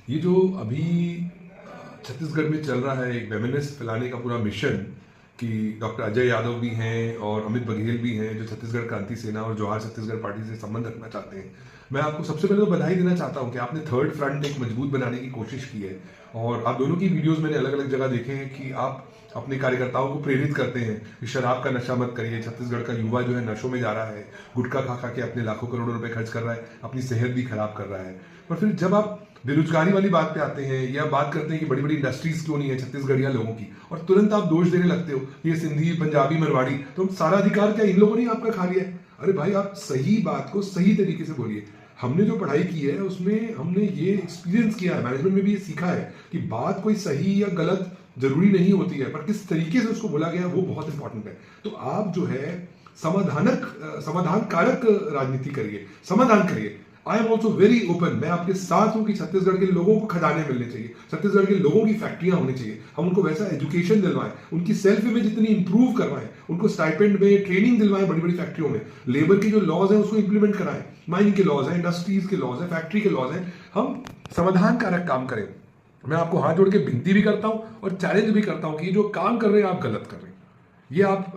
ये जो अभी छत्तीसगढ़ में चल रहा है एक फेमिनिस्ट फैलाने का पूरा मिशन कि डॉक्टर अजय यादव भी हैं और अमित बघेल भी हैं जो छत्तीसगढ़ क्रांति सेना और जवाहर छत्तीसगढ़ पार्टी से संबंध रखना चाहते हैं। मैं आपको सबसे पहले तो बधाई देना चाहता हूं कि आपने थर्ड फ्रंट एक मजबूत बनाने की कोशिश की है और आप दोनों की वीडियोस मैंने अलग अलग जगह देखे हैं कि आप अपने कार्यकर्ताओं को प्रेरित करते हैं कि शराब का नशा मत करिए। छत्तीसगढ़ का युवा जो है नशों में जा रहा है, गुटखा खा खा के अपने लाखों करोड़ों रुपए खर्च कर रहा है, अपनी सेहत भी खराब कर रहा है। पर फिर जब आप बेरोजगारी वाली बात पे आते हैं या बात करते हैं कि बड़ी बड़ी इंडस्ट्रीज क्यों नहीं है छत्तीसगढ़िया लोगों की, और तुरंत आप दोष देने लगते हो ये सिंधी पंजाबी मरवाड़ी, तो सारा अधिकार क्या इन लोगों ने आपका खा लिया है? अरे भाई, आप सही बात को सही तरीके से बोलिए। हमने जो पढ़ाई की है उसमें हमने ये एक्सपीरियंस किया है, मैनेजमेंट में भी ये सीखा है कि बात कोई सही या गलत जरूरी नहीं होती है, पर किस तरीके से उसको बोला गया वो बहुत इंपॉर्टेंट है। तो आप जो है समाधान कारक राजनीति करिए, समाधान करिए। I am also very open, मैं आपके साथ हूं कि छत्तीसगढ़ के लोगों को खजाने मिलने चाहिए, छत्तीसगढ़ के लोगों की फैक्ट्रियां होनी चाहिए, हम उनको वैसा एजुकेशन दिलवाएं, उनकी सेल्फ इमेज इतनी इंप्रूव करवाएं, उनको स्टाइपेंड में ट्रेनिंग दिलवाएं, बड़ी बड़ी फैक्ट्रियों में लेबर के जो लॉज हैं उसको इंप्लीमेंट कराएं, माइनिंग के लॉज हैं, इंडस्ट्रीज के लॉज हैं, फैक्ट्री के लॉज हैं, हम समाधान कारक काम करें। मैं आपको हाथ जोड़ के विनती भी करता हूं और चैलेंज भी करता हूं कि जो काम कर रहे हैं आप गलत कर रहे हैं। ये आप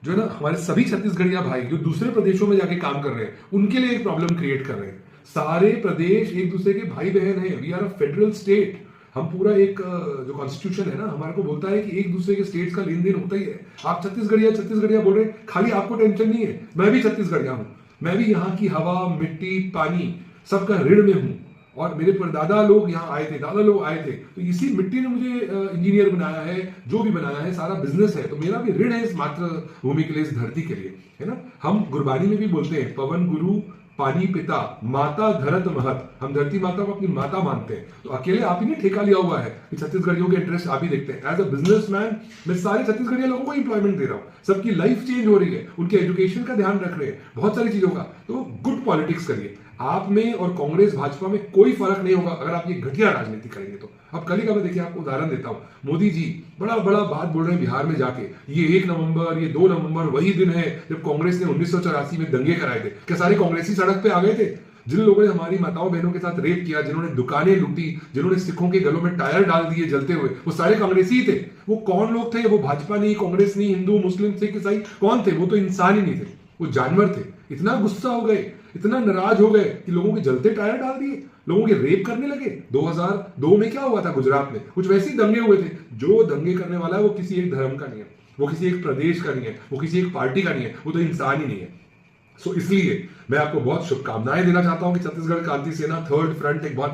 जो है ना, हमारे सभी छत्तीसगढ़िया भाई जो दूसरे प्रदेशों में जाके काम कर रहे हैं उनके लिए एक प्रॉब्लम क्रिएट कर रहे हैं। सारे प्रदेश एक दूसरे के भाई बहन हैं, we are a federal state. हम पूरा एक जो कॉन्स्टिट्यूशन है ना हमारे को बोलता है कि एक दूसरे के स्टेट्स का लेन देन होता ही है। आप छत्तीसगढ़िया बोल रहे हैं, खाली आपको टेंशन नहीं है, मैं भी छत्तीसगढ़िया हूं, मैं भी यहाँ की हवा मिट्टी पानी सबका ऋण में हूं और मेरे परदादा लोग यहाँ आए थे, दादा लोग आए थे, तो इसी मिट्टी ने मुझे इंजीनियर बनाया है, जो भी बनाया है सारा बिजनेस है, तो मेरा भी ऋण है इस मातृभूमि के लिए, इस धरती के लिए, है ना। हम गुरबानी में भी बोलते हैं पवन गुरु पानी पिता माता धरत महत, हम धरती माता को अपनी माता मानते हैं। तो अकेले आप ही ने ठेका लिया हुआ है कि छत्तीसगढ़ियों के इंटरेस्ट आप ही देखते हैं। एज अ बिजनेसमैन मैं सारे छत्तीसगढ़िया लोगों को इंप्लॉयमेंट दे रहा हूँ, सबकी लाइफ चेंज हो रही है, उनके एजुकेशन का ध्यान रख रहे हैं, बहुत सारी चीजों का। तो गुड पॉलिटिक्स करिए। आप में और कांग्रेस भाजपा में कोई फर्क नहीं होगा अगर आप ये घटिया राजनीति करेंगे तो। अब कल ही का मैं देखिए आपको उदाहरण देता हूं, मोदी जी बड़ा बड़ा बात बोल रहे हैं बिहार में जाके, ये 1 नवंबर ये 2 नवंबर वही दिन है जब कांग्रेस ने 1984 में दंगे कराए थे। क्या सारे कांग्रेसी सड़क पे आ गए थे? जिन लोगों ने हमारी माताओं बहनों के साथ रेप किया, जिन्होंने दुकानें लूटी, जिन्होंने सिखों के गलों में टायर डाल दिए जलते हुए, वो सारे कांग्रेसी ही थे। वो कौन लोग थे? वो भाजपा नहीं, कांग्रेस नहीं, हिंदू मुस्लिम सिख ईसाई कौन थे? वो तो इंसान ही नहीं थे, वो जानवर थे। इतना गुस्सा हो गए, इतना नाराज हो गए कि लोगों के जलते टायर डाल दिए, लोगों के रेप करने लगे। 2002 में क्या हुआ था गुजरात में, कुछ वैसे ही दंगे हुए थे। जो दंगे करने वाला है वो किसी एक धर्म का नहीं है, वो किसी एक प्रदेश का नहीं है, वो किसी एक पार्टी का नहीं है, वो तो इंसान ही नहीं है। सो इसलिए मैं आपको बहुत शुभकामनाएं देना चाहता हूं कि छत्तीसगढ़ क्रांति सेना थर्ड फ्रंट एक बहुत